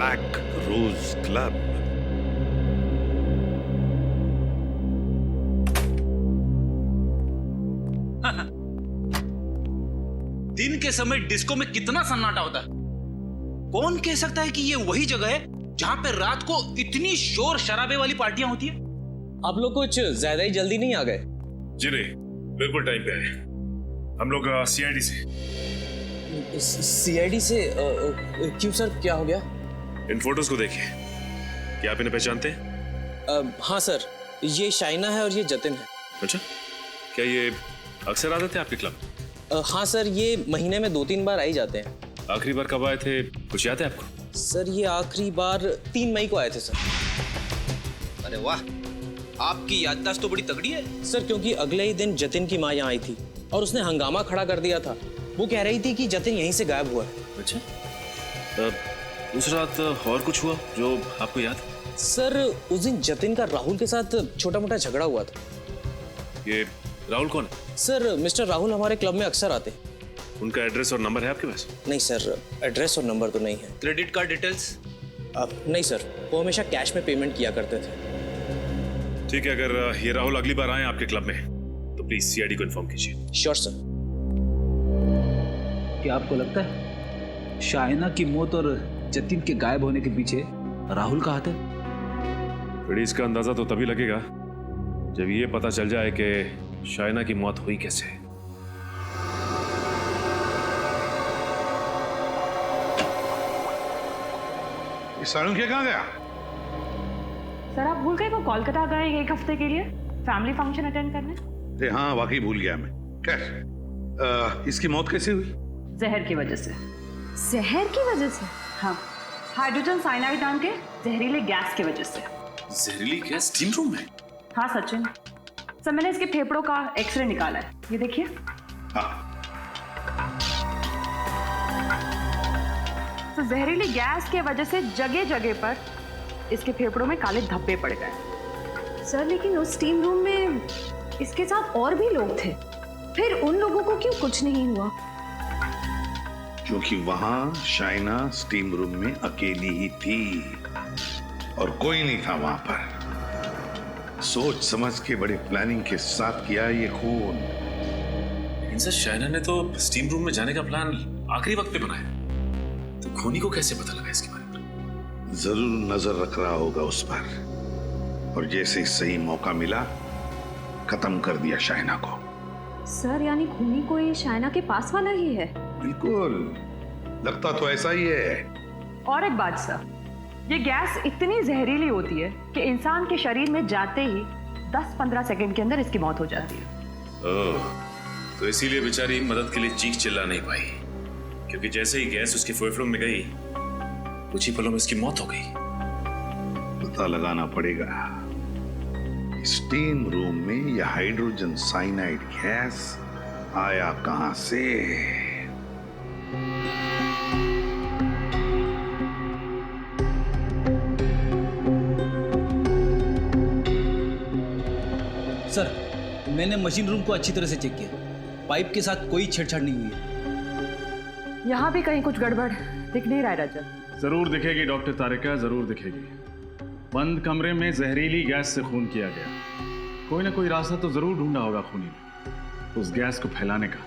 Black rose club. दिन के समय डिस्को में कितना सन्नाटा होता है। कौन कह सकता है कि ये वही जगह है जहां पे रात को इतनी शोर शराबे वाली पार्टियां होती है। आप लोग कुछ ज्यादा ही जल्दी नहीं आ गए? जी नहीं, बिल्कुल टाइम पे आए। हम लोग सीआईडी से। सीआईडी से? क्यों सर, क्या हो गया? इन फोटोज को देखिए, क्या आप इन्हें पहचानते हैं? हाँ सर, ये शाइना है और ये जतिन है। अच्छा, क्या ये अक्सर आते थे आपके क्लब? हाँ सर, ये महीने में 2-3 बार आ ही जाते हैं। आखिरी बार कब आए थे, कुछ याद है आपको? सर ये आखिरी बार 3 मई को आए थे सर। अरे वाह, आपकी याददाश्त तो बड़ी तगड़ी है। सर क्योंकि अगले ही दिन जतिन की माँ यहाँ आई थी और उसने हंगामा खड़ा कर दिया था। वो कह रही थी कि जतिन यहीं से गायब हुआ है। अच्छा, उस रात और कुछ हुआ जो आपको याद? सर उस दिन जतिन का राहुल के साथ छोटा मोटा झगड़ा हुआ था। ये राहुल कौन है? सर मिस्टर राहुल हमारे क्लब में अक्सर आते हैं। उनका एड्रेस और नंबर है आपके पास? नहीं सर, एड्रेस और नंबर तो नहीं है। Credit card details? नहीं सर, वो हमेशा कैश में पेमेंट किया करते थे। ठीक है, अगर ये राहुल अगली बार आए आपके क्लब में तो प्लीज सीआईडी को इन्फॉर्म कीजिए। Sure sir. क्या आपको लगता है शाइना की मौत और जतिन के गायब होने के पीछे राहुल का हाथ है? फिर इसका अंदाजा तो तभी लगेगा जब ये पता चल जाए कि शाइना की मौत हुई कैसे। सालुंखे कहाँ गया? सर आप भूल गए वो कोलकाता गए 1 हफ्ते के लिए फैमिली फंक्शन अटेंड करने। अरे हाँ, वाकई भूल गया मैं। खैर, इसकी मौत कैसे हुई? जहर की वजह से। जहर की वजह से? हाँ, हाइड्रोजन साइनाइड नाम के जहरीले गैस की वजह से। जहरीली गैस स्टीम रूम में? हाँ सचिन, सर मैंने इसके फेफड़ों का एक्सरे निकाला है, ये देखिए। हाँ, तो जहरीली गैस के वजह से जगह जगह पर इसके फेफड़ों में काले धब्बे पड़ गए। सर लेकिन उस स्टीम रूम में इसके साथ और भी लोग थे, फिर उन लोगों को क्यों कुछ नहीं हुआ? क्योंकि वहां शाइना स्टीम रूम में अकेली ही थी और कोई नहीं था वहां पर। सोच समझ के बड़े प्लानिंग के साथ किया ये खून। लेकिन सर, शाइना ने तो स्टीम रूम में जाने का प्लान आखिरी वक्त पे बनाया, तो खूनी को कैसे पता लगा इसके बारे में? जरूर नजर रख रहा होगा उस पर, और जैसे ही सही मौका मिला खत्म कर दिया शाइना को। सर यानी खूनी कोई शाइना के पास वाला ही है? बिल्कुल, लगता तो ऐसा ही है। और एक बात सर, ये गैस इतनी जहरीली होती है कि इंसान के शरीर में जाते ही 10-15 सेकंड के अंदर इसकी मौत हो जाती है। ओह, तो इसीलिए बेचारी मदद के लिए चीख चिल्ला नहीं पाई, क्योंकि जैसे ही गैस उसके फेफड़ों में गई कुछ ही पलों में इसकी मौत हो गई। पता लगाना पड़ेगा स्टीम रूम में यह हाइड्रोजन साइनाइड गैस आया कहां से। सर मैंने मशीन रूम को अच्छी तरह से चेक किया, पाइप के साथ कोई छेड़छाड़ नहीं हुई है। यहाँ भी कहीं कुछ गड़बड़ दिख नहीं रहा है रजत। जरूर दिखेगी डॉक्टर तारिका, जरूर दिखेगी। बंद कमरे में जहरीली गैस से खून किया गया, कोई ना कोई रास्ता तो जरूर ढूंढा होगा खूनी ने उस गैस को फैलाने का।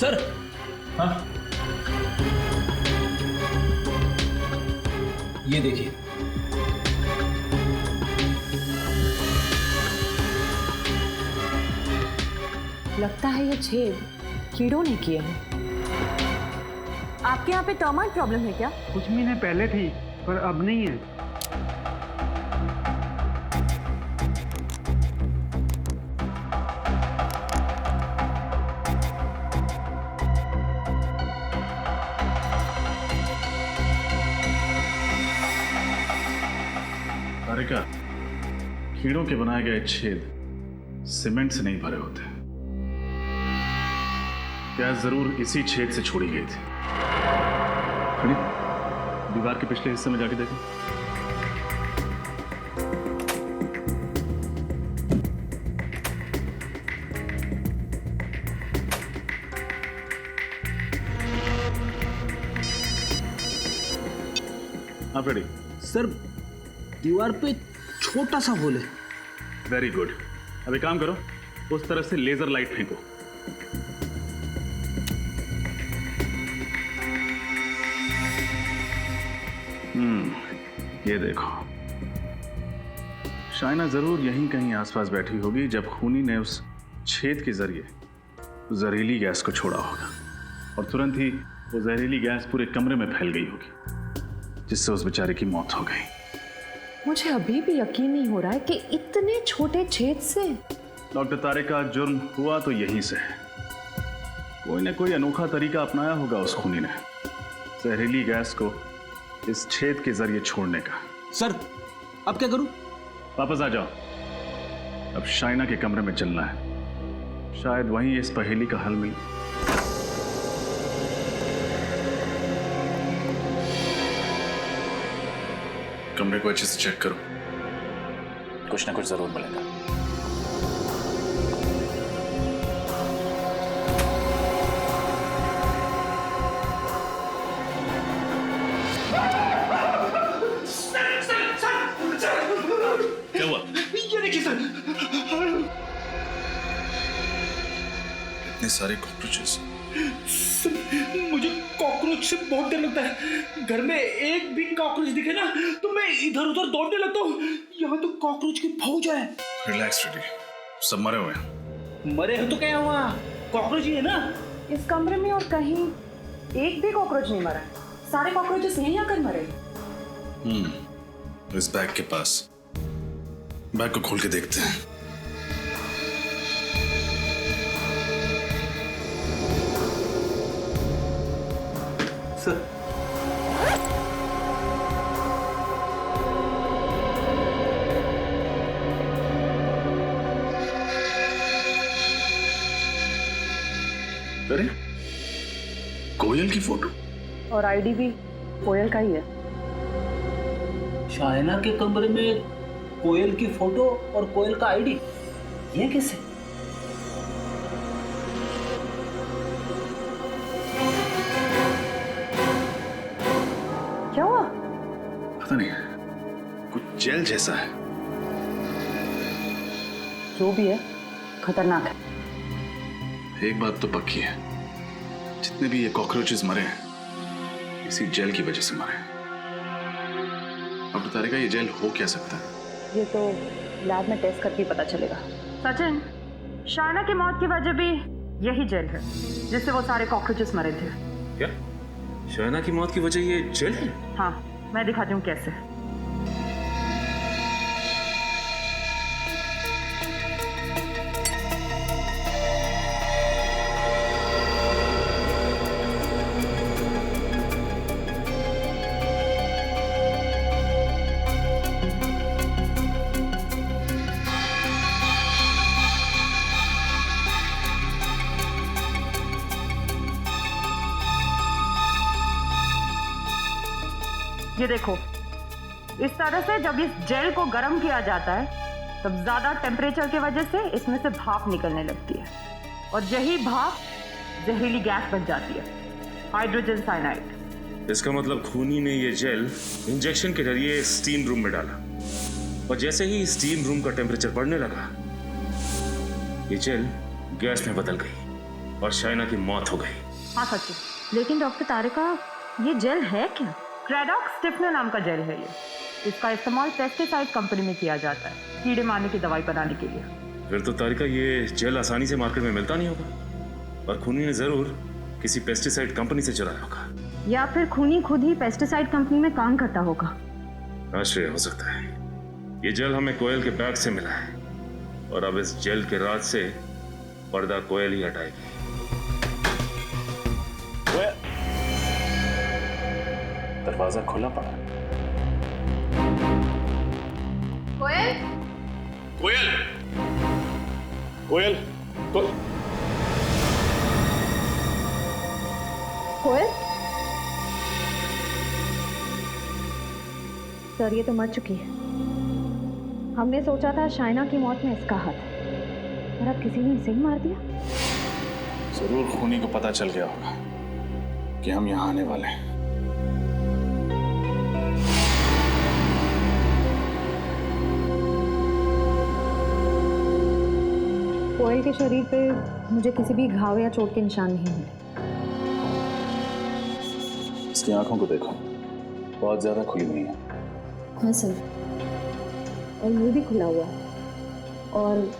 सर हाँ, ये देखिए। लगता है ये छेद कीड़ों ने किए हैं। आपके यहाँ पे टर्माइट प्रॉब्लम है क्या? कुछ महीने पहले थी पर अब नहीं है। तारिका, कीड़ों के बनाए गए छेद सीमेंट से नहीं भरे होते, गैस जरूर इसी छेद से छोड़ी गई थी। खड़ी, दीवार के पिछले हिस्से में जाके देखें। हाँ फ्रेडी। सर दीवार पे छोटा सा होल है। Very good. अब एक काम करो, उस तरफ से लेजर लाइट फेंको। ये देखो, शाइना जरूर यहीं कहीं आसपास बैठी होगी जब खूनी ने उस छेद के जरिए जहरीली गैस को छोड़ा होगा, और तुरंत ही वो जहरीली गैस पूरे कमरे में फैल गई होगी, जिससे उस बेचारे की मौत हो गई। मुझे अभी भी यकीन नहीं हो रहा है कि इतने छोटे छेद से। डॉक्टर तारे का जुर्म हुआ तो यहीं से है। कोई ना कोई अनोखा तरीका अपनाया होगा उस खूनी ने जहरीली गैस को इस छेद के जरिए छोड़ने का। सर अब क्या करूं? वापस आ जाओ। अब शाइना के कमरे में चलना है, शायद वहीं इस पहेली का हल मिले। कमरे को अच्छे से चेक करो, कुछ ना कुछ जरूर मिलेगा। क्या हुआ? ये देखिए सर, इतने सारे कॉकरोचेस। मुझे कॉकरोच से बहुत डर लगता है। घर में एक भी कॉकरोच दिखे ना तो मैं इधर उधर दौड़ने लगता हूँ। यहाँ तो कॉकरोच की फौज है। रिलैक्स फ्रेडी, सब मरे हुए हैं। मरे हो तो क्या हुआ, कॉकरोच ही है ना। इस कमरे में और कहीं एक भी कॉकरोच नहीं मरा है। सारे कॉकरोचेस यहीं आकर मरे। इस बैग के पास, बैग को खोल के देखते हैं। सर अरे कोयल की फोटो और आईडी भी कोयल का ही है। शाइना के कमरे में कोयल की फोटो और कोयल का आईडी, ये कैसे? क्या हुआ? पता नहीं, कुछ जेल जैसा है। जो भी है खतरनाक है। एक बात तो पक्की है, जितने भी ये कॉकरोचेस मरे हैं इसी जेल की वजह से मरे हैं। अब बता रहेगा ये जेल हो क्या सकता है? ये तो लैब में टेस्ट करके पता चलेगा। सचिन, शाइना की मौत की वजह भी यही जेल है जिससे वो सारे कॉकरोचेस मरे थे। क्या शाइना की मौत की वजह ये जेल है? हाँ, मैं दिखाती हूँ कैसे। ये देखो, इस तरह से जब इस जेल को गर्म किया जाता है तब ज्यादा टेम्परेचर की वजह से इसमें से भाप निकलने लगती है और यही भाप जहरीली गैस बन जाती है, हाइड्रोजन साइनाइड। इसका मतलब खूनी ने ये जेल इंजेक्शन के जरिए स्टीम रूम में डाला और जैसे ही स्टीम रूम का टेम्परेचर बढ़ने लगा ये जेल गैस में बदल गई और शाइना की मौत हो गई। हाँ सचिन, लेकिन डॉक्टर तारिका, ये जेल है क्या? क्रेडॉक्स स्टिफनर नाम का जेल है ये। इसका इस्तेमाल पेस्टिसाइड कंपनी में किया जाता है कीड़े मारने की दवाई बनाने के लिए। फिर तो तारिका ये जेल आसानी से मार्केट में मिलता नहीं होगा और खूनी ने जरूर किसी पेस्टिसाइड कंपनी से चुराया होगा, या फिर खूनी खुद ही पेस्टिसाइड कंपनी में काम करता होगा। आश्चर्य हो सकता है। ये जेल हमें कोयल के बैग से मिला है और अब इस जेल के राज से पर्दा कोयल ही हटाएगी। दरवाजा खुला पड़ा। कोयल? कोयल, कोयल, कोयल सर, ये तो मर चुकी है। हमने सोचा था शाइना की मौत में इसका हाथ है, और अब किसी ने इसे ही मार दिया। जरूर खूनी को पता चल गया होगा कि हम यहाँ आने वाले हैं। कोयल के शरीर पे मुझे किसी भी घाव या चोट के निशान नहीं मिले। इसकी आंखों को देखो, बहुत ज्यादा खुली नहीं है। हाँ सर, और मुंह भी खुला हुआ है, और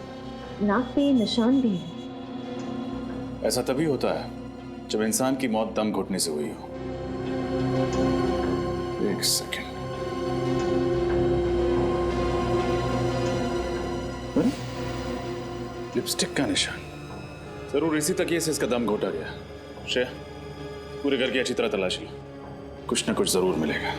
नाक पे निशान भी है। ऐसा तभी होता है जब इंसान की मौत दम घुटने से हुई हो। एक सेकंड। लिपस्टिक का निशान, जरूर इसी तकिए से इसका दम घोटा गया। श्रेया, पूरे घर की अच्छी तरह तलाशी लो, कुछ ना कुछ जरूर मिलेगा।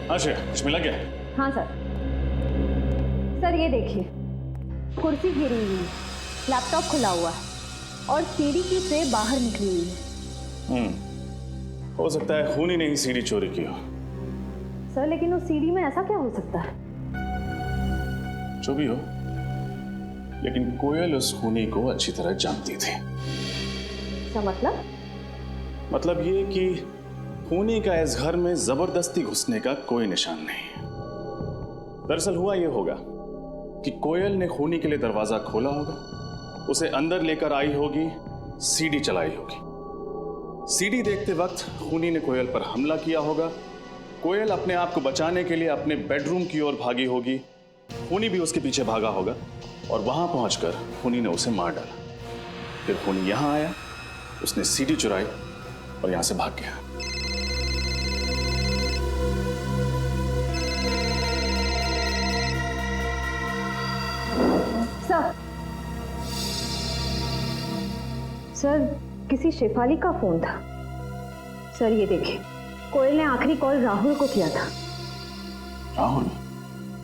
हाँ श्रेया, कुछ मिला क्या? हाँ सर। सर ये देखिए, कुर्सी गिरी हुई है, लैपटॉप खुला हुआ है, और सीढ़ी की ट्रे बाहर निकली हुई है। हो सकता है खूनी ने ही सीढ़ी चोरी की हो। सर लेकिन उस सीढ़ी में ऐसा क्या हो सकता है? जो भी हो, लेकिन कोयल उस खूनी को अच्छी तरह जानती थी। क्या मतलब? मतलब ये कि खूनी का इस घर में जबरदस्ती घुसने का कोई निशान नहीं। दरअसल हुआ ये होगा कि कोयल ने खूनी के लिए दरवाजा खोला होगा, उसे अंदर लेकर आई होगी, सीढ़ी चलाई होगी। सीढ़ी देखते वक्त खूनी ने कोयल पर हमला किया होगा। कोयल अपने आप को बचाने के लिए अपने बेडरूम की ओर भागी होगी, खूनी भी उसके पीछे भागा होगा, और वहां पहुंचकर खूनी ने उसे मार डाला। फिर खूनी यहां आया, उसने सीढ़ी चुराई और यहां से भाग गया। सर किसी शेफाली का फोन था। सर ये देखिए, कोयल ने आखिरी कॉल राहुल को किया था। राहुल?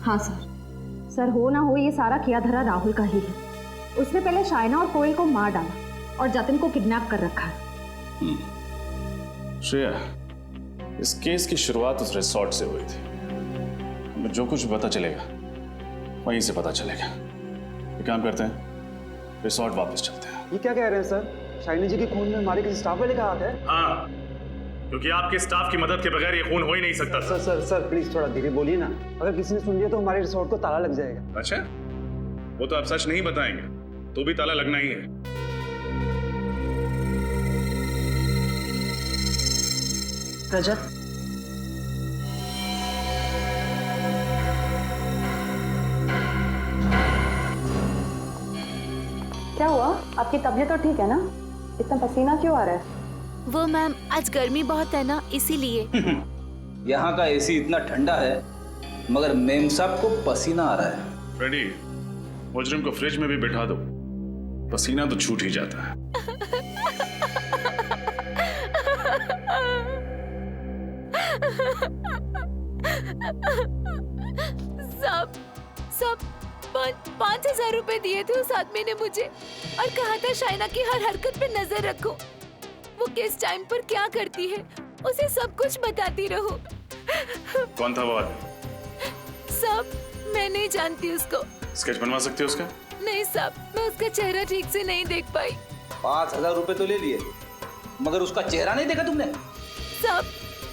हाँ सर। सर हो ना हो ये सारा किया धरा राहुल का ही है। उसने पहले शाइना और कोयल को मार डाला और जतिन को किडनैप कर रखा है। श्रेया, इस केस की शुरुआत उस रिसोर्ट से हुई थी। हमें जो कुछ पता चलेगा वहीं से पता चलेगा। एक काम करते हैं, रिसोर्ट वापस चलते हैं। ये क्या कह रहे हैं सर? शाइनी जी के खून में हमारे किसी स्टाफ वाले का हाथ है? हाँ, क्योंकि आपके स्टाफ की मदद के बगैर ये खून हो ही नहीं सकता। सर सर सर प्लीज थोड़ा धीरे बोलिए ना, अगर किसी ने सुन लिया तो हमारे रिसोर्ट को ताला लग जाएगा। अच्छा, वो तो आप सच नहीं बताएंगे तो भी ताला लगना ही है। रजत, क्या हुआ? आपकी तबीयत तो ठीक है ना? इतना पसीना क्यों आ रहा है? वो मैम, आज गर्मी बहुत है ना, इसीलिए। यहाँ का एसी इतना ठंडा है, मगर मेम साहब को पसीना आ रहा है। फ्रेडी, मुजरिम को फ्रिज में भी बिठा दो, पसीना तो छूट ही जाता है। सब 5,000 रुपए दिए थे उस आदमी ने मुझे, और कहा था शाइना की हर हरकत पे नजर रखूं। वो किस टाइम पर क्या करती है उसे सब कुछ बताती रहूं। कौन था वो आदमी? सब मैं नहीं जानती उसको। स्केच बनवा सकते हो उसका? नहीं साहब, मैं उसका चेहरा ठीक से नहीं देख पाई। 5,000 रुपए तो ले लिए, मगर उसका चेहरा नहीं देखा तुमने? साहब,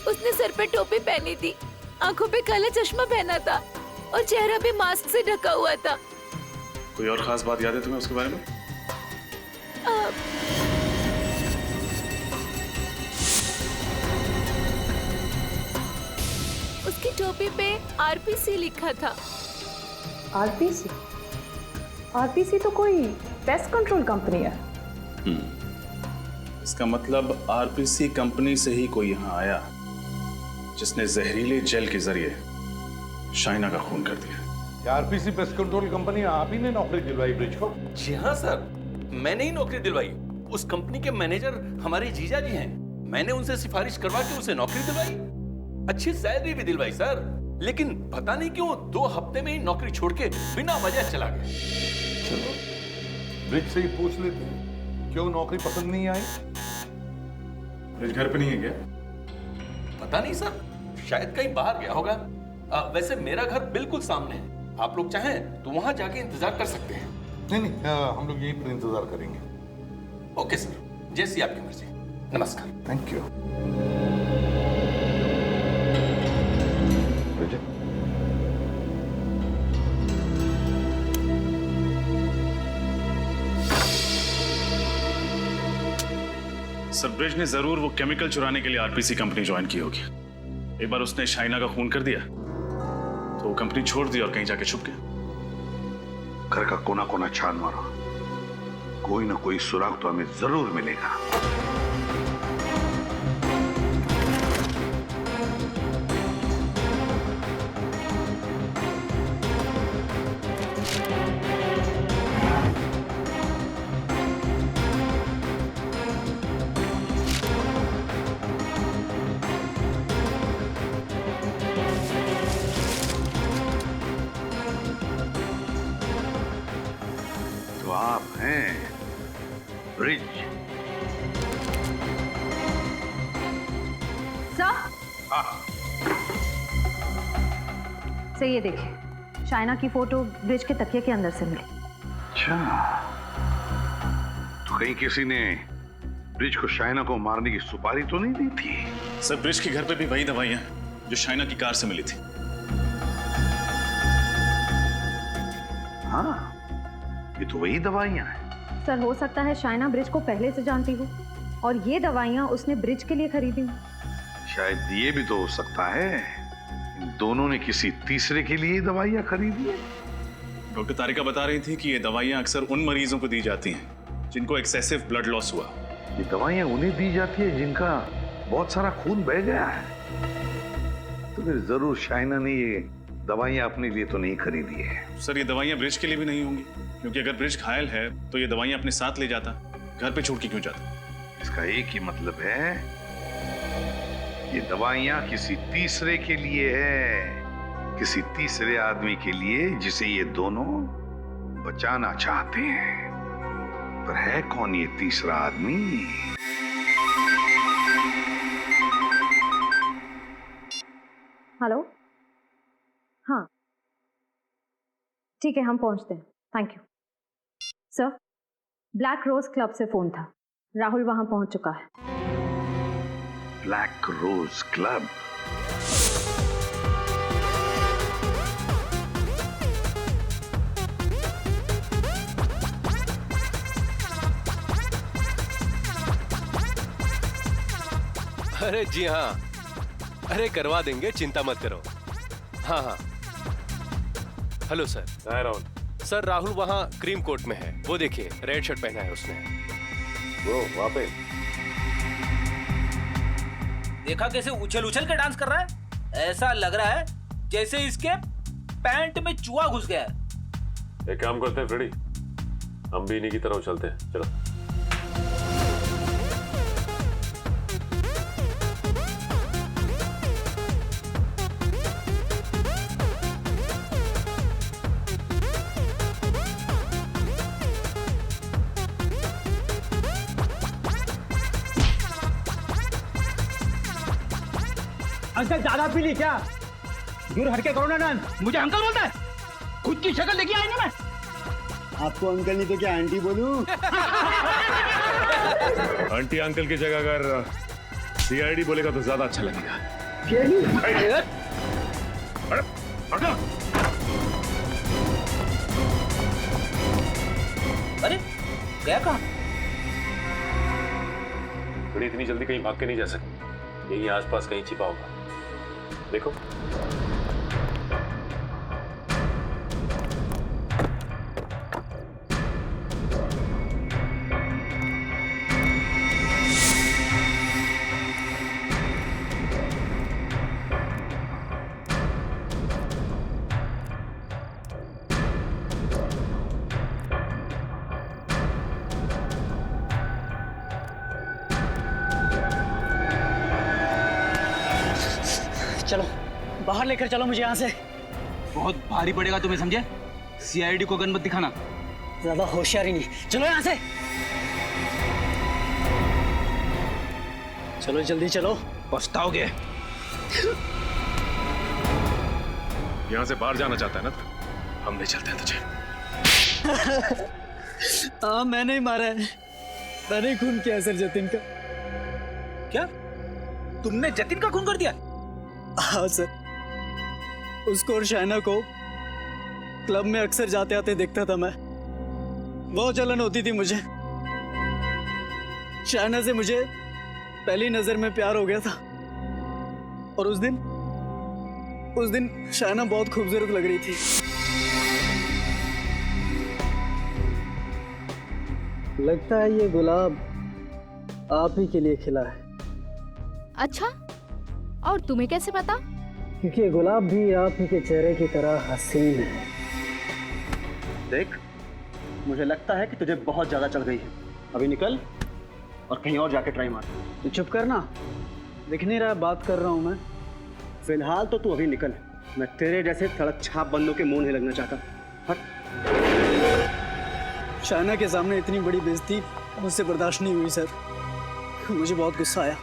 उसने सर पे टोपी पहनी थी, आंखों पे काला चश्मा पहना था, और चेहरा भी मास्क से ढका हुआ था। कोई और खास बात याद है तुम्हें उसके बारे में? उसकी टोपी पे आरपीसी लिखा था। आरपीसी? आरपीसी तो कोई पेस्ट कंट्रोल कंपनी है। इसका मतलब आरपीसी कंपनी से ही कोई यहाँ आया जिसने जहरीले जेल के जरिए शाइना का खून कर दिया। आरपीसी पेस्ट कंट्रोल कंपनी आप ही ने नौकरी दिलवाई ब्रिज को? जी हाँ सर, मैंने ही नौकरी दिलवाई। उस कंपनी के मैनेजर हमारे जीजा जी हैं। मैंने उनसे सिफारिश करवा के उसे नौकरी दिलवाई, अच्छी सैलरी भी दिलवाई सर। लेकिन पता नहीं क्यों 2 हफ्ते में ही नौकरी छोड़ के बिना वजह चला गया। चलो ब्रिज से ही पूछ लेते हैं, क्यों नौकरी पसंद नहीं आई? ब्रिज घर पे नहीं है क्या? पता नहीं सर, शायद कहीं बाहर गया होगा। वैसे मेरा घर बिल्कुल सामने है, आप लोग चाहें तो वहां जाके इंतजार कर सकते हैं। नहीं, हम लोग यहीं पर इंतजार करेंगे। ओके सर, जैसी आपकी मर्जी। नमस्कार। Thank you. सर ब्रिज ने जरूर वो केमिकल चुराने के लिए आरपीसी कंपनी ज्वाइन की होगी। एक बार उसने शाइना का खून कर दिया तो वो कंपनी छोड़ दी और कहीं जाके छुप गया। घर का कोना कोना छान मारो, कोई ना कोई सुराग तो हमें जरूर मिलेगा। तो आप हैं ब्रिज? सर हाँ, सर ये देखिए, शाइना की फोटो ब्रिज के तकिए के अंदर से मिली। अच्छा, तो कहीं किसी ने ब्रिज को शाइना को मारने की सुपारी तो नहीं दी थी? सर ब्रिज के घर पे भी वही दवाइयां जो शाइना की कार से मिली थी। हाँ, ये तो वही दवाइयां हैं। सर हो सकता है शाइना ब्रिज को पहले से जानती हो और ये दवाइयाँ उसने ब्रिज के लिए खरीदी हो। शायद ये भी तो हो सकता है इन दोनों ने किसी तीसरे के लिए दवाइयां खरीदी है। डॉक्टर तारिका बता रही थी कि ये दवाइयां अक्सर उन मरीजों को दी जाती हैं जिनको एक्सेसिव ब्लड लॉस हुआ। ये दवाइयां उन्हें दी जाती है जिनका बहुत सारा खून बह गया है। तो फिर जरूर शाइना ने ये दवाइयां अपने लिए तो नहीं खरीदी है। सर ये दवाइयां ब्रिज के लिए भी नहीं होंगी, क्योंकि अगर ब्रिज घायल है तो ये दवाइयां अपने साथ ले जाता, घर पे छोड़ के क्यों जाता? इसका एक ही मतलब है, ये दवाइयां किसी तीसरे के लिए है, किसी तीसरे आदमी के लिए जिसे ये दोनों बचाना चाहते हैं। पर है कौन ये तीसरा आदमी? हेलो, हाँ ठीक है, हम पहुंचते हैं। Thank you sir. Black rose club से फोन था, राहुल वहां पहुंच चुका है। Black rose club? अरे जी हाँ, अरे करवा देंगे, चिंता मत करो। हाँ हाँ, hello sir. Rahul sir Rahul वहाँ क्रीम कोट में है, वो देखिए रेड शर्ट पहना है उसने। वो वहाँ पे देखा कैसे उछल उछल के डांस कर रहा है? ऐसा लग रहा है जैसे इसके पैंट में चूहा घुस गया है। एक काम करते हैं फ्रेडी, हम भी इन्हीं की तरह उछलते हैं, चलो। अंकल ज्यादा पी ली क्या? दूर हटके करो ना डांस। मुझे अंकल बोलता है? खुद की शक्ल देखी आई ना मैं। आपको अंकल नहीं तो क्या आंटी बोलूं? आंटी अंकल की जगह अगर सीआईडी बोलेगा तो ज्यादा अच्छा लगेगा। अरे गया कहाँ? बड़ी इतनी जल्दी कहीं भाग के नहीं जा सकती, यही आसपास कहीं छिपा होगा। देखो चलो, बाहर लेकर चलो मुझे यहाँ से। बहुत भारी पड़ेगा तुम्हें, समझे? सीआईडी को गन मत दिखाना। ज्यादा होशियारी नहीं, चलो यहाँ से। चलो जल्दी चलो, पछताओगे। यहाँ से बाहर जाना चाहता है ना तो हम ले चलते हैं तुझे। हाँ मैंने ही मारा है, मैंने ही खून किया सर जतिन का। क्या तुमने जतिन का खून कर दिया? हाँ सर, उसको और शाइना को क्लब में अक्सर जाते आते देखता था मैं। बहुत जलन होती थी मुझे। शाइना से मुझे पहली नजर में प्यार हो गया था, और उस दिन शाइना बहुत खूबसूरत लग रही थी। लगता है ये गुलाब आप ही के लिए खिला है। अच्छा, और तुम्हें कैसे पता? क्योंकि ये गुलाब भी आप ही के चेहरे की तरह हसीन है। देख, मुझे लगता है कि तुझे बहुत ज्यादा चढ़ गई है। अभी निकल और कहीं और जाके ट्राई मार। तू चुप करना, दिख नहीं रहा बात कर रहा हूं मैं। फिलहाल तो तू अभी निकल, मैं तेरे जैसे सड़क छाप बंदों के मुंह नहीं लगना चाहता। हट। शाइना के सामने इतनी बड़ी बेइज्जती मुझसे बर्दाश्त नहीं हुई सर, मुझे बहुत गुस्सा आया।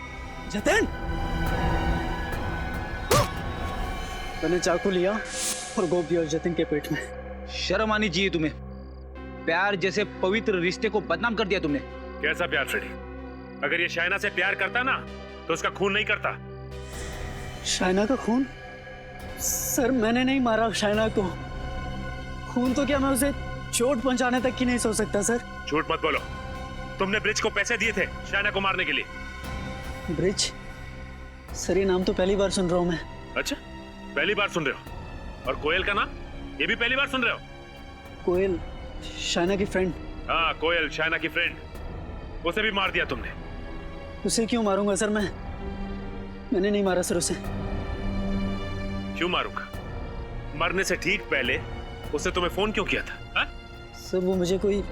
जतिन! मैंने चाकू लिया और गोप दिया जतिन के पेट में। शर्म आनी चाहिए तुम्हें, प्यार जैसे पवित्र रिश्ते को बदनाम कर दिया तुमने। कैसा प्यार फ्रेडी? अगर ये शाइना से प्यार करता ना तो उसका खून नहीं करता। शाइना का खून? सर मैंने नहीं मारा शाइना को। खून तो क्या मैं उसे चोट पहुंचाने तक की नहीं सोच सकता सर। झूठ मत बोलो, तुमने ब्रिज को पैसे दिए थे शाइना को मारने के लिए। ब्रिज? सर ये नाम तो पहली बार सुन रहा हूं मैं। अच्छा, पहली बार सुन रहे हो? और कोयल का नाम ये भी पहली बार सुन रहे हो? कोयल शाइना की फ्रेंड? हाँ, कोयल शाइना की फ्रेंड, उसे भी मार दिया तुमने। उसे क्यों मारूंगा सर? मैंने नहीं मारा सर उसे। क्यों मारूंगा? मरने से ठीक पहले उसने तुम्हें फोन क्यों किया था? हा? सर वो मुझे कोई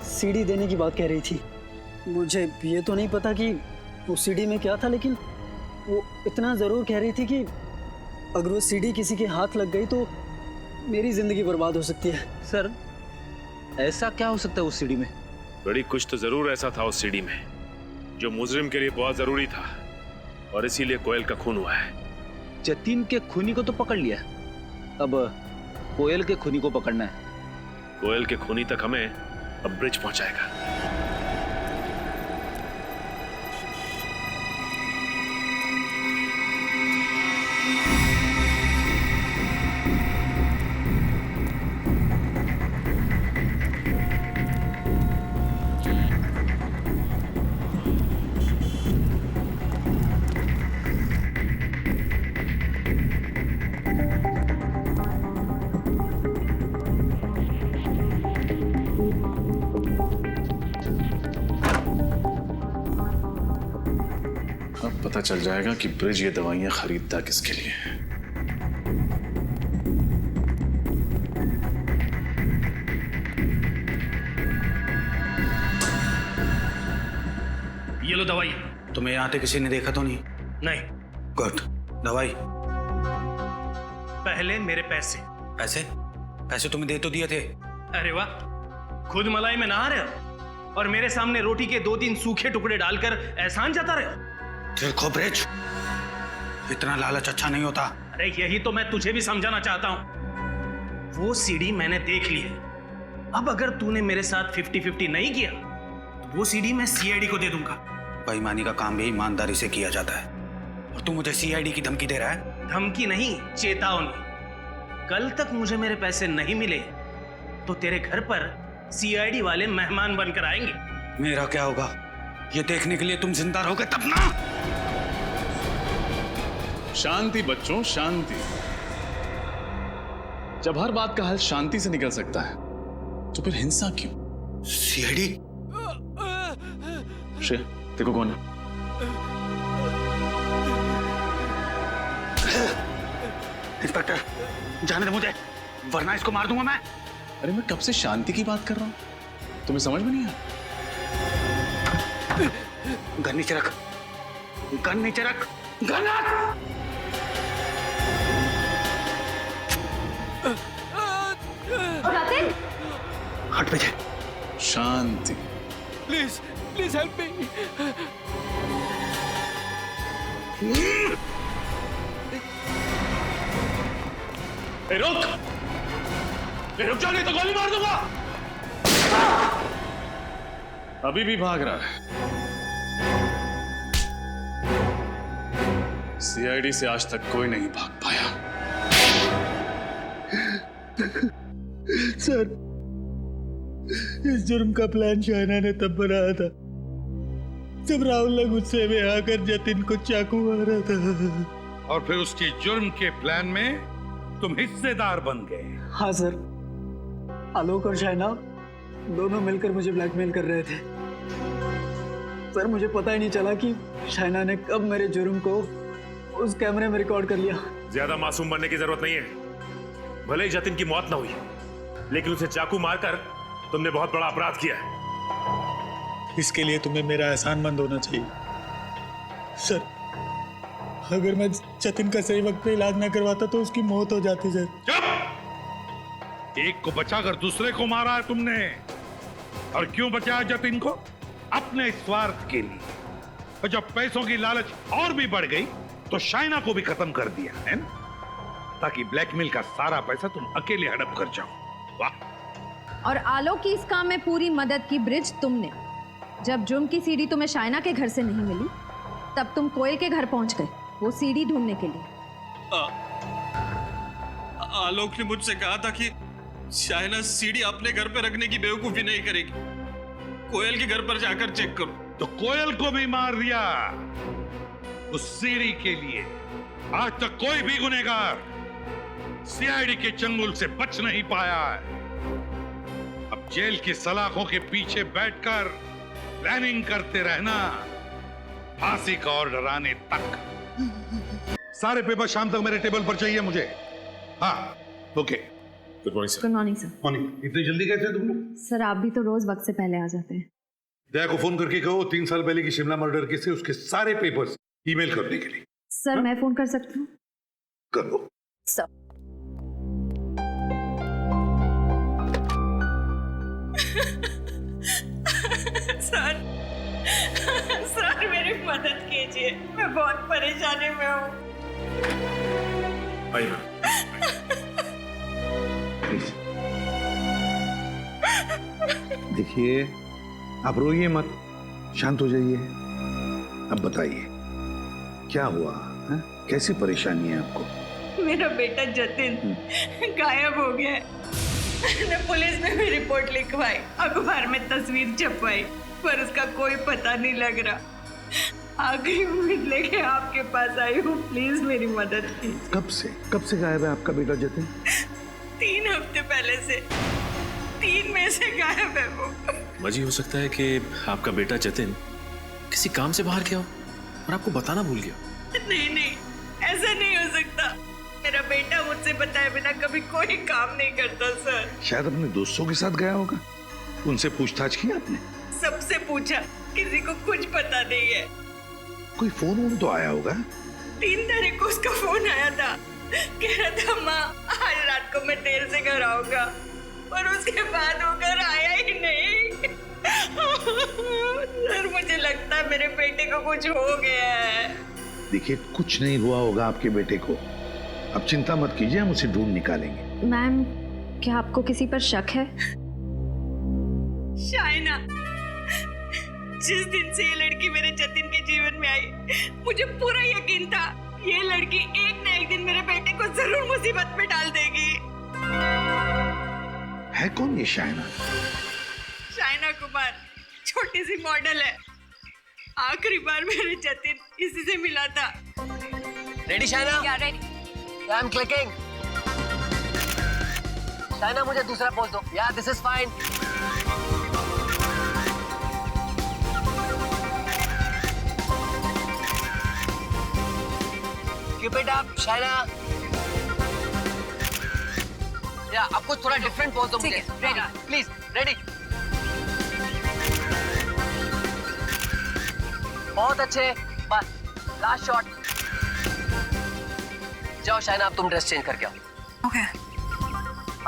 सीडी देने की बात कह रही थी। मुझे ये तो नहीं पता कि वो सीडी में क्या था, लेकिन वो इतना जरूर कह रही थी कि अगर वो सीडी किसी के हाथ लग गई तो मेरी जिंदगी बर्बाद हो सकती है। सर ऐसा क्या हो सकता है उस सीडी में? बड़ी कुछ तो जरूर ऐसा था उस सीडी में जो मुजरिम के लिए बहुत जरूरी था, और इसीलिए कोयल का खून हुआ है। जतिन के खूनी को तो पकड़ लिया, अब कोयल के खूनी को पकड़ना है। कोयल के खूनी तक हमें अब ब्रिज पहुंचाएगा। पता चल जाएगा कि ब्रिज ये दवाइयां खरीदता किसके लिए है। ये लो दवाई। तुम्हें यहाँ आते किसी ने देखा तो नहीं? नहीं। गुड। दवाई? पहले मेरे पैसे। पैसे तुम्हें दे तो दिए थे। अरे वाह, खुद मलाई में नहा रहे हो और मेरे सामने रोटी के 2-3 सूखे टुकड़े डालकर एहसान जता रहे हो। देखो ब्रिज, इतना लालच अच्छा नहीं होता। अरे यही तो मैं तुझे भी समझाना चाहता हूं। वो सीडी मैंने देख ली है, अब अगर तूने मेरे साथ 50-50 नहीं किया तो वो सीडी मैं सीआईडी को दे दूंगा। बेईमानी का काम भी ईमानदारी से किया जाता है, और तू मुझे सीआईडी की धमकी दे रहा है? धमकी नहीं, चेतावनी। कल तक मुझे मेरे पैसे नहीं मिले तो तेरे घर पर सीआईडी वाले मेहमान बनकर आएंगे। मेरा क्या होगा ये देखने के लिए तुम जिंदा रहोगे तब ना। शांति बच्चों, शांति। जब हर बात का हल शांति से निकल सकता है तो फिर हिंसा क्यों? सीआईडी? श्रेया, देखो कौन है? इंस्पेक्टर, जाने दे मुझे, वरना इसको मार दूंगा मैं। अरे मैं कब से शांति की बात कर रहा हूं, तुम्हें समझ में नहीं आया? गन नीचे रख, गन नीचे रख, गन रख। 8 बजे। शांति। Please please help me. रुक, रुक जाओ नहीं तो गोली मार दूंगा। अभी भी भाग रहा है। सीआईडी से आज तक कोई नहीं भाग पाया। सर, इस जुर्म का प्लान शाइना ने तब बनाया था जब राहुल ने गुस्से में आकर जतिन को चाकू मारा था। और फिर उसकी जुर्म के प्लान में तुम हिस्सेदार बन गए। हाँ सर, आलोक और शाइना दोनों मिलकर मुझे ब्लैकमेल कर रहे थे। सर, मुझे पता ही नहीं चला कि शाइना ने कब मेरे जुर्म को उस कैमरे में रिकॉर्ड कर लिया। ज्यादा मासूम बनने की जरूरत नहीं है। भले ही जतिन की मौत ना हुई, लेकिन उसे चाकू मारकर तुमने बहुत बड़ा अपराध किया है। इसके लिए तुम्हें मेरा एहसानमंद होना चाहिए। सर, अगर मैं जतिन का सही वक्त पे इलाज ना करवाता तो उसकी मौत हो जाती। सर, चुप! एक को बचाकर दूसरे को मारा है तुमने। और क्यों बचाया जतिन को? अपने स्वार्थ के लिए। और जब पैसों की लालच और भी बढ़ गई तो शाइना को भी खत्म कर दिया है ना? ताकि ब्लैकमेल का सारा पैसा तुम अकेले हड़प कर जाओ। वाह! और आलोक की इस काम में पूरी मदद की ब्रिज तुमने। जब जुर्म की सीडी तुम्हें शाइना के घर से नहीं मिली, तब तुम कोयल के घर पहुंच गए वो सीडी ढूंढने के लिए। आलोक ने मुझसे कहा था कि शाइना सीडी अपने घर पे रखने की बेवकूफी नहीं करेगी, कोयल के घर पर जाकर चेक करो। तो कोयल को भी मार दिया उस सीडी के लिए। आज तक कोई भी गुनहगार सीआईडी के चंगुल से बच नहीं पाया है। अब जेल की सलाखों के पीछे बैठकर प्लानिंग करते रहना, फांसी का ऑर्डर आने तक। सारे पेपर शाम तक मेरे टेबल पर चाहिए मुझे। हाँ, okay. Good morning sir. Good morning sir. Morning. इतनी जल्दी कैसे तुम लोग? सर, आप भी तो रोज वक्त से पहले आ जाते हैं। दया को फोन करके कहो 3 साल पहले की शिमला मर्डर केस से उसके सारे पेपर्स ईमेल करने के लिए। सर, मैं फोन कर सकती हूँ? कर दो। सर, सर मेरी मदद कीजिए, मैं बहुत परेशानी में हूँ। देखिए, आप रोइए मत, शांत हो जाइए। अब बताइए क्या हुआ है? कैसी परेशानी है आपको? मेरा बेटा जतिन गायब हो गया है। मैंने पुलिस में भी रिपोर्ट लिखवाई, अखबार में तस्वीर छपवाई, पर उसका कोई पता नहीं लग रहा। आखिरी उम्मीद लेके आपके पास आई हूँ, प्लीज मेरी मदद कीजिए। कब से गायब है आपका बेटा जतिन? 3 हफ्ते पहले से। 3 में से गायब है वो। वजह हो सकता है कि आपका बेटा जतिन किसी काम से बाहर गया हो और आपको बताना भूल गया। नहीं, ऐसा नहीं हो सकता। मेरा बेटा मुझसे बताए बिना कभी कोई काम नहीं करता सर। शायद अपने दोस्तों के साथ गया होगा। उनसे पूछताछ की आपने? सबसे पूछा, किसी को कुछ पता नहीं है। कोई फोन तो आया होगा? 3 तारीख को उसका फोन आया था, कह रहा था माँ आज रात को मैं देर से घर आऊंगा, और उसके बाद वो घर आया ही नहीं। सर, मुझे लगता है मेरे बेटे को कुछ हो गया है। देखिए, कुछ नहीं हुआ होगा आपके बेटे को। अब चिंता मत कीजिए, हम उसे ढूंढ निकालेंगे। मैम, क्या आपको किसी पर शक है? शाइना, जिस दिन से ये लड़की मेरे जतिन के जीवन में आई, मुझे पूरा यकीन था ये लड़की एक न एक दिन मेरे बेटे को जरूर मुसीबत में डाल देगी। है कौन ये शाइना? शाइना कुमार, छोटी सी मॉडल है। आखिरी बार मेरे जतिन इसी से मिला था। रेडी शाइना? क्या ready? I am clicking. Shaina, मुझे दूसरा पोज दो। या this is fine. Keep it up Shaina. या आपको थोड़ा डिफरेंट पोज दो मुझे। Ready please. रेडी। बहुत अच्छे, बस लास्ट शॉट। जाओ शाइना, अब तुम ड्रेस चेंज करके आओ। ओके।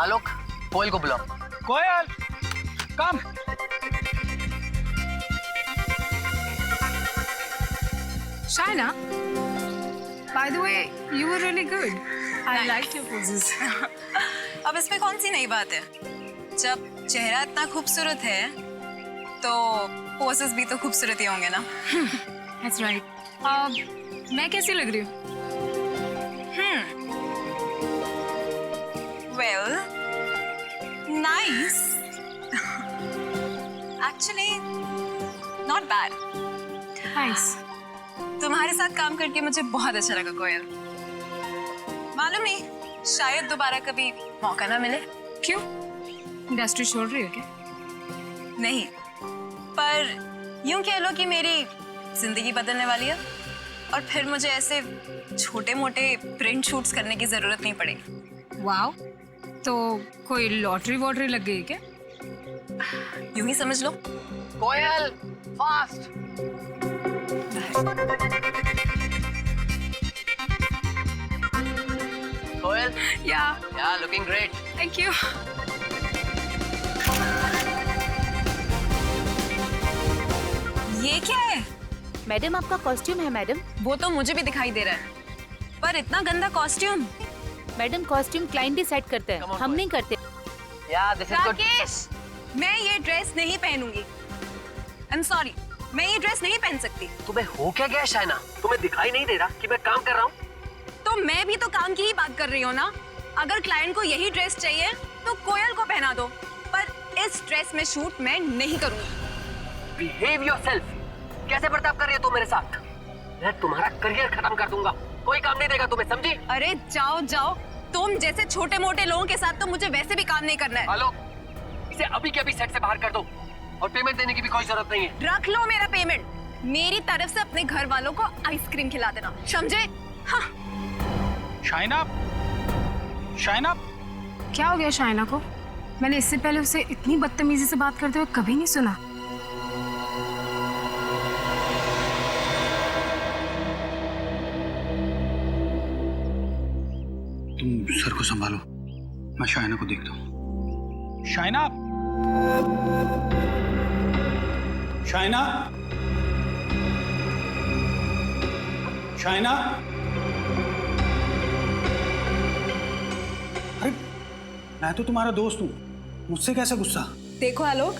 आलोक, कोयल को बुलाओ। कोयल, कम। Shaina, by the way, you were really good. I liked your poses. अब इसमें कौन सी नई बात है? जब चेहरा इतना खूबसूरत है, तो पोसेस भी तो खूबसूरत ही होंगे ना? That's right. मैं कैसी लग रही हूँ? Well, nice. Actually, not bad. Nice. तुम्हारे साथ काम करके मुझे बहुत अच्छा लगा कोयल। मालूम नहीं, शायद दोबारा कभी मौका ना मिले। क्यों? इंडस्ट्री छोड़ रही हो क्या? नहीं, पर यूं कह लो कि मेरी जिंदगी बदलने वाली है और फिर मुझे ऐसे छोटे मोटे प्रिंट शूट्स करने की जरूरत नहीं पड़ेगी। वाओ, तो कोई लॉटरी वॉटरी लग गई क्या? यूं ही समझ लो। कोयल, फास्ट। कोयल, या लुकिंग ग्रेट। Thank you. ये क्या है? मैडम आपका कॉस्ट्यूम है मैडम। वो तो मुझे भी दिखाई दे रहा है, पर इतना गंदा costume. Madam costume client decide करते हैं, हम नहीं करते। राकेश, मैं ये ड्रेस नहीं पहनूंगी। आई एम सॉरी, मैं ये ड्रेस नहीं पहन सकती। तुम्हें हो क्या गया शाइना? तुम्हें दिखाई नहीं दे रहा कि मैं काम कर रहा हूँ? तो मैं भी तो काम की ही बात कर रही हूँ ना। अगर क्लाइंट को यही ड्रेस चाहिए तो कोयल को पहना दो, पर इस ड्रेस में शूट मैं नहीं करूंगी। Behave yourself. कैसे बर्ताव कर रही हो तुम मेरे साथ? मैं तुम्हारा करियर खत्म कर दूंगा। कोई काम नहीं देगा तुम्हें, समझी? अरे जाओ जाओ, तुम जैसे छोटे मोटे लोगों के साथ तो मुझे वैसे भी काम नहीं करना है। हेलो, इसे अभी के अभी सेट से बाहर कर दो और पेमेंट देने की भी कोई जरूरत नहीं है। रख लो मेरा पेमेंट। मेरी तरफ से अपने घर वालों को आइसक्रीम खिला देना, समझे? हाँ। शाइना, शाइना, क्या हो गया शाइना को? मैंने इससे पहले उसे इतनी बदतमीजी से बात करते हुए कभी नहीं सुना। तुम सर को संभालो, मैं शाइना को देखता हूँ। शाइना, शाइना, शाइना। अरे मैं तो तुम्हारा दोस्त हूँ, मुझसे कैसे गुस्सा? देखो आलोक,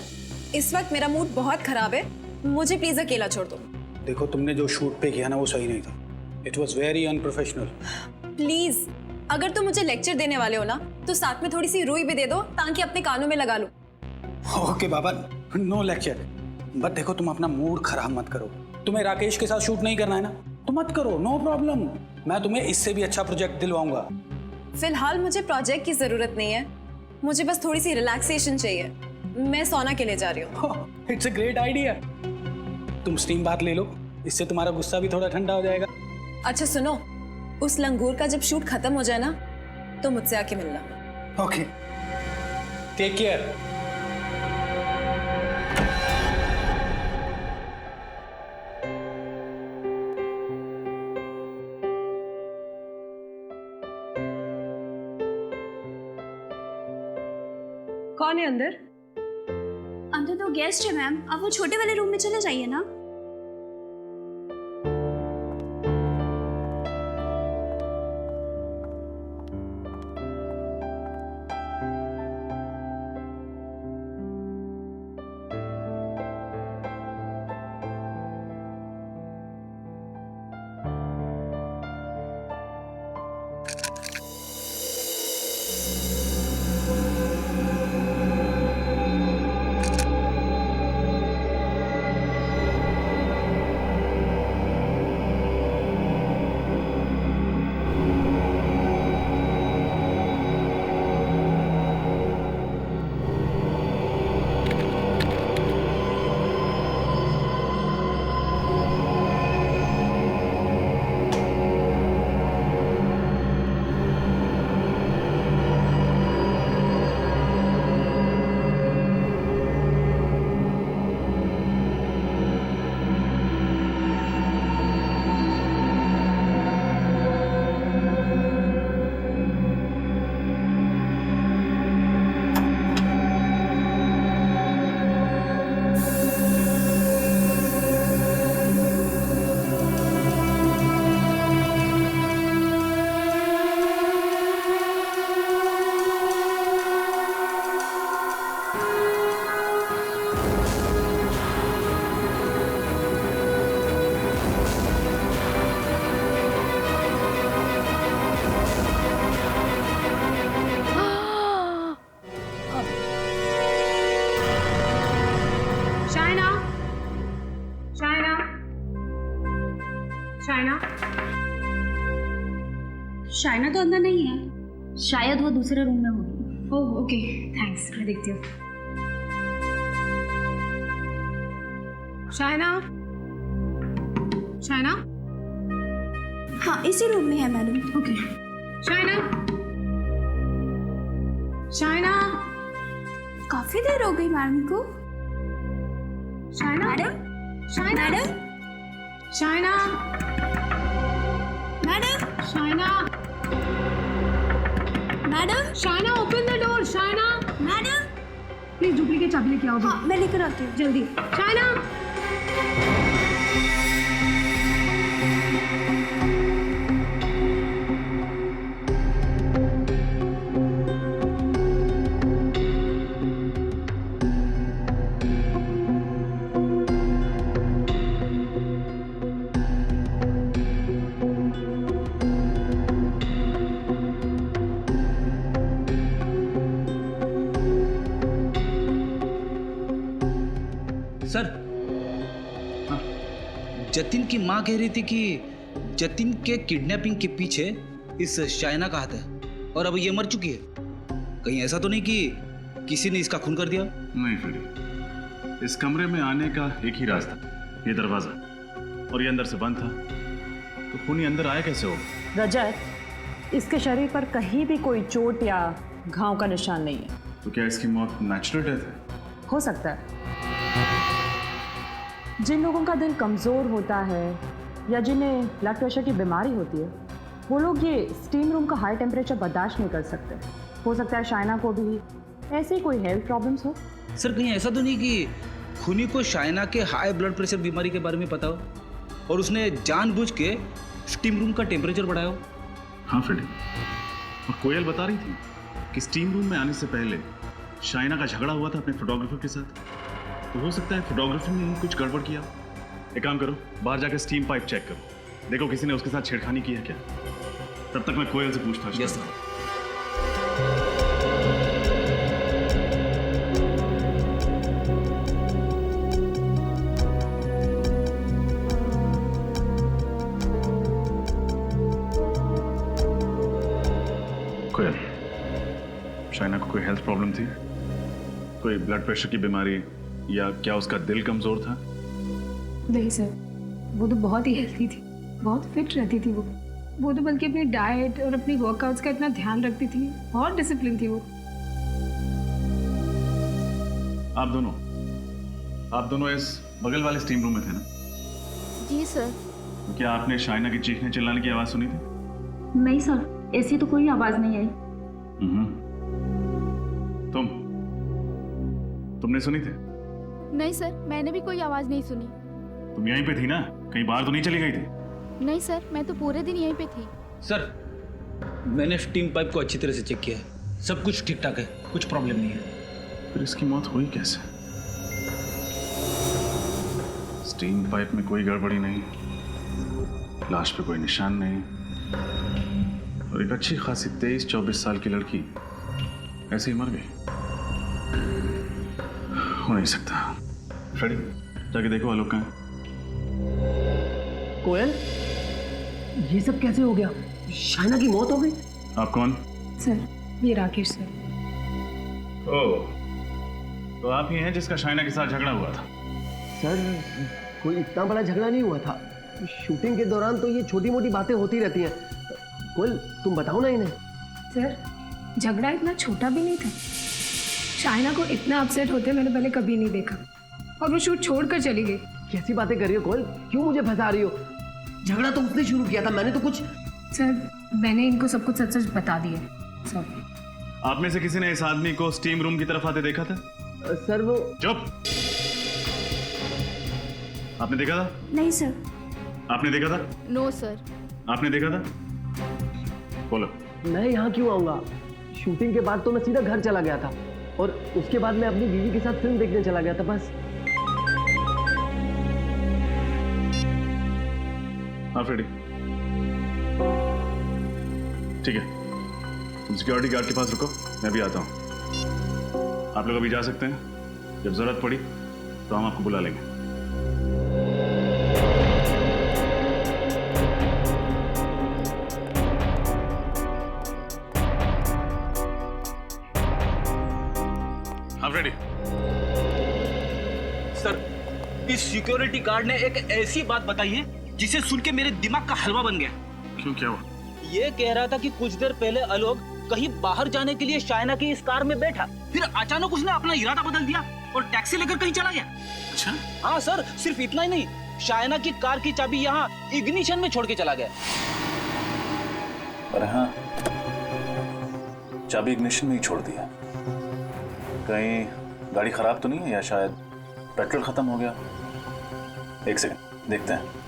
इस वक्त मेरा मूड बहुत खराब है, मुझे प्लीज अकेला छोड़ दो। देखो, तुमने जो शूट पे किया ना वो सही नहीं था। It was very unprofessional. Please, अगर तुम मुझे लेक्चर देने वाले हो ना तो साथ में थोड़ी सी रुई भी दे दो ताकि अपने कानों में लगा लूं। ओके बाबा, नो लेक्चर। बट देखो, तुम अपना मूड खराब मत करो। तुम्हें राकेश के साथ शूट नहीं करना है ना, तो मत करो, नो प्रॉब्लम। मैं तुम्हें इससे भी अच्छा प्रोजेक्ट दिलवाऊंगा। फिलहाल मुझे प्रोजेक्ट की जरूरत नहीं है, मुझे बस थोड़ी सी रिलैक्सेशन चाहिए। मैं सोना के लिए जा रही हूँ। It's a great idea. तुम स्टीम बात ले लो, इससे तुम्हारा गुस्सा भी थोड़ा ठंडा हो जाएगा। अच्छा सुनो, उस लंगूर का जब शूट खत्म हो जाए ना तो मुझसे आके मिलना। Okay, take care. कौन है अंदर? अंदर तो गेस्ट है मैम, आप वो छोटे वाले रूम में चले जाइए ना। शाइना तो अंदर नहीं है, शायद वो दूसरे रूम में होगी। ओह ओके, थैंक्स, मैं देखती हूँ। शाइना, शाइना? हाँ, इसी रूम में है मैडम। ओके। शाइना, शाइना, काफी देर हो गई मैडम को। Shaina, madam, Shaina, madam, Shaina, madam, Shaina, madam, Shaina, open the door. Shaina, madam, please duplicate चाबी लेके आओ। हाँ, मैं लेकर आती हूँ जल्दी। शाइना, सर, जतिन की माँ कह रही थी कि जतिन के किडनैपिंग के पीछे इस शाइना का हाथ है और अब ये मर चुकी है। कहीं ऐसा तो नहीं कि किसी ने इसका खून कर दिया? नहीं फ्रेडी, इस कमरे में आने का एक ही रास्ता, ये दरवाजा, और ये अंदर से बंद था, तो खूनी अंदर आया कैसे हो? रजत, इसके शरीर पर कहीं भी कोई चोट या घाव का निशान नहीं है। तो क्या इसकी मौत नेचुरल डेथ है? हो सकता है। जिन लोगों का दिल कमज़ोर होता है या जिन्हें ब्लड प्रेशर की बीमारी होती है, वो लोग ये स्टीम रूम का हाई टेम्परेचर बर्दाश्त नहीं कर सकते। हो सकता है शाइना को भी ऐसे ही कोई हेल्थ प्रॉब्लम्स हो। सर, कहीं ऐसा तो नहीं कि खूनी को शाइना के हाई ब्लड प्रेशर बीमारी के बारे में पता हो और उसने जानबूझ के स्टीम रूम का टेम्परेचर बढ़ाया हो? हाँ फ्रेडी, और कोयल बता रही थी कि स्टीम रूम में आने से पहले शाइना का झगड़ा हुआ था अपने फोटोग्राफर के साथ, तो हो सकता है फोटोग्राफर ने कुछ गड़बड़ किया। एक काम करो, बाहर जाकर स्टीम पाइप चेक करो, देखो किसी ने उसके साथ छेड़खानी की है क्या। तब तक मैं कोयल से पूछताछ करता हूं। कोयल, शाइना को कोई हेल्थ प्रॉब्लम थी? कोई ब्लड प्रेशर की बीमारी, या क्या उसका दिल कमजोर था? नहीं सर, वो तो बहुत ही हेल्थी थी, बहुत फिट रहती थी वो तो बल्कि अपनी डाइट और अपनी वर्कआउट्स का इतना ध्यान रखती थी, बहुत डिसिप्लिन थी वो। आप दोनों इस बगल वाले स्टीम रूम में थे ना? जी सर। तो क्या आपने शाइना की चीखने चिल्लाने की आवाज सुनी थी? नहीं सर, ऐसी तो कोई आवाज नहीं आई। तुमने सुनी थी? नहीं सर, मैंने भी कोई आवाज नहीं सुनी। तुम यहीं पे थी ना, कहीं बाहर तो नहीं चली गई थी? नहीं सर, मैं तो पूरे दिन यहीं पे थी। सर, मैंने स्टीम पाइप को अच्छी तरह से चेक किया है, सब कुछ ठीक ठाक है, कुछ प्रॉब्लम नहीं है। फिर इसकी मौत हुई कैसे? स्टीम पाइप में कोई गड़बड़ी नहीं, लाश पे कोई निशान नहीं, और एक अच्छी खासी 23-24 साल की लड़की ऐसे ही मर गई। हो नहीं सकता। फ्रेडी, जाके देखो आलोक कहाँ है। कोयल, ये सब कैसे हो गया? शाइना की मौत हो गई? आप कौन? सर, ये राकेश सर। ओह, तो आप ही हैं जिसका शाइना के साथ झगड़ा हुआ था? सर, कोई इतना बड़ा झगड़ा नहीं हुआ था। शूटिंग के दौरान तो ये छोटी मोटी बातें होती रहती हैं। कोयल, तुम बताओ ना इन्हें। सर, झगड़ा इतना छोटा भी नहीं था। शाइना को इतना अपसेट होते मैंने पहले कभी नहीं देखा, और वो शूट छोड़कर चली गई। कैसी बातें कर रही हो कोयल? क्यों मुझे फंसा रही हो? झगड़ा तो उसने शुरू किया था, मैंने तो कुछ। सर, मैंने इनको सब कुछ सच सच बता दिया। सॉरी। आप में से किसी ने इस आदमी को स्टीम रूम की तरफ आते देखा था? सर, वो। चुप! आपने देखा था? नहीं सर। आपने देखा था? No sir. आपने देखा था? बोलो। मैं यहाँ क्यों आऊंगा? शूटिंग के बाद तो मैं सीधा घर चला गया था, और उसके बाद मैं अपनी बीवी के साथ फिल्म देखने चला गया था, बस। हाँ फ्रेडी, ठीक है, तुम सिक्योरिटी गार्ड के पास रुको, मैं भी आता हूँ। आप लोग अभी जा सकते हैं, जब जरूरत पड़ी तो हम आपको बुला लेंगे। फ्रेडी। सर, इस सिक्योरिटी गार्ड ने एक ऐसी बात बताई है जिसे सुन के मेरे दिमाग का हलवा बन गया। क्यों, क्या हुआ? ये कह रहा था कि कुछ देर पहले आलोक कहीं बाहर जाने के लिए शायना की इस कार में बैठा, फिर अचानक उसने अपना इरादा बदल दिया और टैक्सी लेकर कहीं चला गया। अच्छा? हाँ सर, सिर्फ इतना ही नहीं, शायना की कार की चाबी यहाँ इग्निशन में छोड़ के चला गया। अरे हाँ, चाबी इग्निशन में ही छोड़ दिया। कहीं गाड़ी खराब तो नहीं है, या शायद पेट्रोल खत्म हो गया। एक सेकंड, देखते हैं।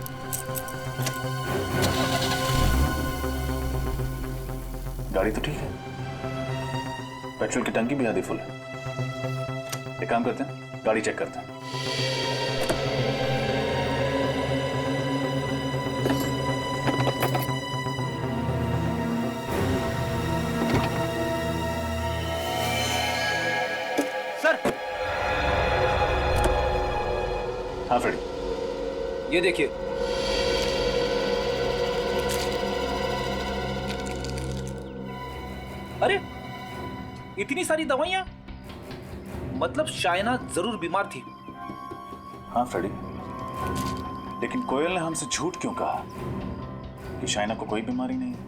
गाड़ी तो ठीक है, पेट्रोल की टंकी भी आधी फुल है। एक काम करते हैं, गाड़ी चेक करते हैं। सर, हाँ फ्रेडी, ये देखिए। अरे, इतनी सारी दवाइयां, मतलब शायना जरूर बीमार थी। हाँ फ्रेडी, लेकिन कोयल ने हमसे झूठ क्यों कहा कि शायना को कोई बीमारी नहीं है?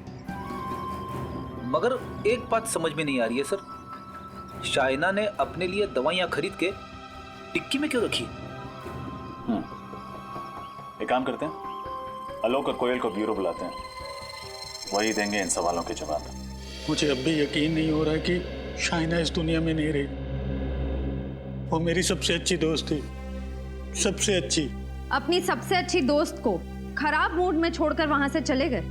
मगर एक बात समझ में नहीं आ रही है सर, शायना ने अपने लिए दवाइयां खरीद के टिक्की में क्यों रखी? एक काम करते हैं, आलोक और कोयल को ब्यूरो बुलाते हैं, वही देंगे इन सवालों के जवाब। मुझे अब भी यकीन नहीं हो रहा कि शायना इस दुनिया में नहीं रही। वो मेरी सबसे अच्छी दोस्त थी, सबसे अच्छी। अपनी सबसे अच्छी दोस्त को खराब मूड में छोड़कर वहां से चले गए,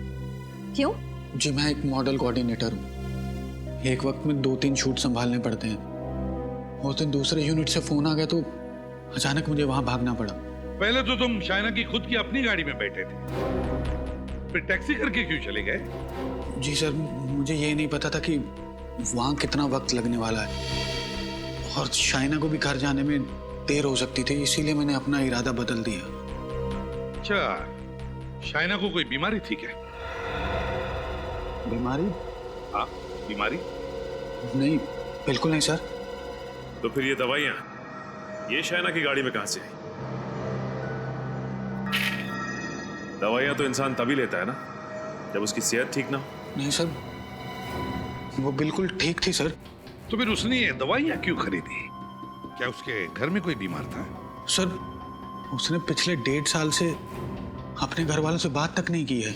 क्यों? जी, मैं एक मॉडल कोऑर्डिनेटर हूँ। एक वक्त में 2-3 शूट संभालने पड़ते हैं। उस दिन दूसरे यूनिट से फोन आ गया तो अचानक मुझे वहां भागना पड़ा। पहले तो तुम शायना की खुद की अपनी गाड़ी में बैठे थे, फिर टैक्सी करके क्यों चले गए? जी सर, मुझे ये नहीं पता था कि वहाँ कितना वक्त लगने वाला है और शायना को भी घर जाने में देर हो सकती थी, इसीलिए मैंने अपना इरादा बदल दिया। अच्छा, शायना को कोई बीमारी थी क्या? बीमारी? हाँ, बीमारी? नहीं, बिल्कुल नहीं सर। तो फिर ये दवाइयां ये शायना की गाड़ी में कहां से आई? दवाइयां तो इंसान तभी लेता है ना जब उसकी सेहत ठीक ना हो। नहीं सर, वो बिल्कुल ठीक थी सर। तो फिर उसने ये दवाइयां क्यों खरीदी? क्या उसके घर में कोई बीमार था? सर, उसने पिछले 1.5 साल से अपने घर वालों से बात तक नहीं की है।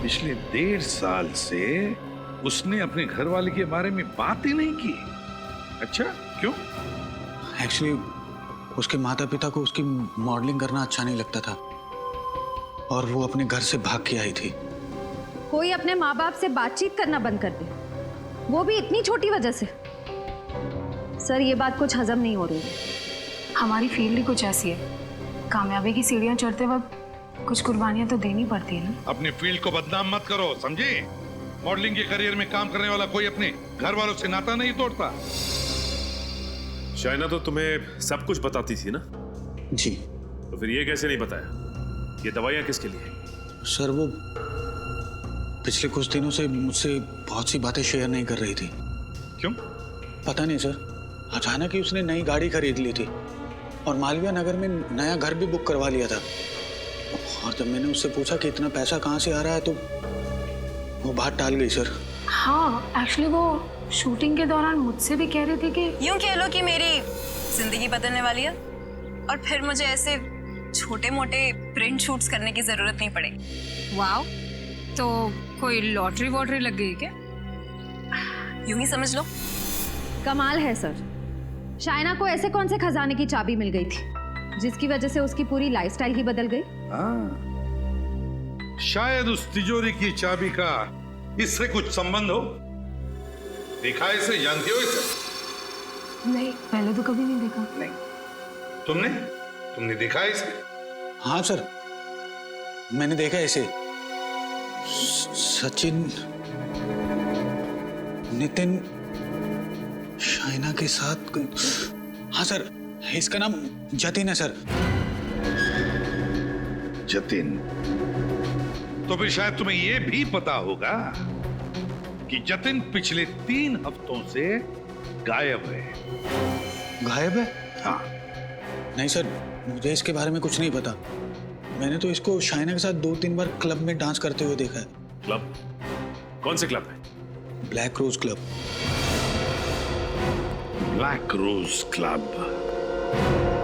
पिछले 1.5 साल से उसने अपने घर वाले के बारे में बात ही नहीं की? अच्छा, क्यों? एक्चुअली उसके माता पिता को उसकी मॉडलिंग करना अच्छा नहीं लगता था और वो अपने घर से भाग के आई थी। कोई अपने माँ बाप से बातचीत करना बंद कर दे, वो भी इतनी छोटी वजह से। सर, ये बात कुछ हजम नहीं हो रही है। हमारी फील्ड ही कुछ ऐसी है, कामयाबी की सीढ़ियां चढ़ते वक्त कुछ कुर्बानियां तो देनी पड़ती है ना। अपनी फील्ड को बदनाम मत करो, समझे? मॉडलिंग के करियर में काम करने वाला कोई अपने घर वालों से नाता नहीं तोड़ता। शायना तो तुम्हें सब कुछ बताती थी ना? जी। तो फिर ये कैसे नहीं बताया ये दवाइयां किसके लिए? सर, वो पिछले कुछ दिनों से मुझसे बहुत सी बातें शेयर नहीं कर रही थी। क्यों? पता नहीं सर, अचानक ही उसने नई गाड़ी खरीद ली थी और मालवीय नगर में नया घर भी बुक करवा लिया था। और जब मैंने उससे पूछा कि इतना पैसा कहाँ से आ रहा है तो वो बात टाल गई सर। हाँ, एक्चुअली वो शूटिंग के दौरान मुझसे भी कह रहे थे कि यूं कह लो कि मेरी जिंदगी बदलने वाली है और फिर मुझे ऐसे छोटे मोटे प्रिंट शूट्स करने की जरूरत नहीं पड़ेगी। वाओ, तो कोई लॉटरी वॉटरी लग गई क्या? यूं ही समझ लो। कमाल है सर, शायना को ऐसे कौन से खजाने की चाबी मिल गई थी जिसकी वजह से उसकी पूरी लाइफस्टाइल ही बदल गई? शायद उस तिजोरी की चाबी का इससे कुछ संबंध हो। देखा है इसे? जानती हो इसे? नहीं, पहले तो कभी नहीं देखा। नहीं। तुमने देखा है इसे? हाँ सर, मैंने देखा इसे। सचिन, नितिन, शायना के साथ। हाँ सर, इसका नाम जतिन है सर। जतिन? तो फिर शायद तुम्हें यह भी पता होगा कि जतिन पिछले 3 हफ्तों से गायब है। गायब है? हाँ। नहीं सर, मुझे इसके बारे में कुछ नहीं पता। मैंने तो इसको शाइना के साथ 2-3 बार क्लब में डांस करते हुए देखा है। क्लब? कौन से क्लब में? Black rose club. Black rose club.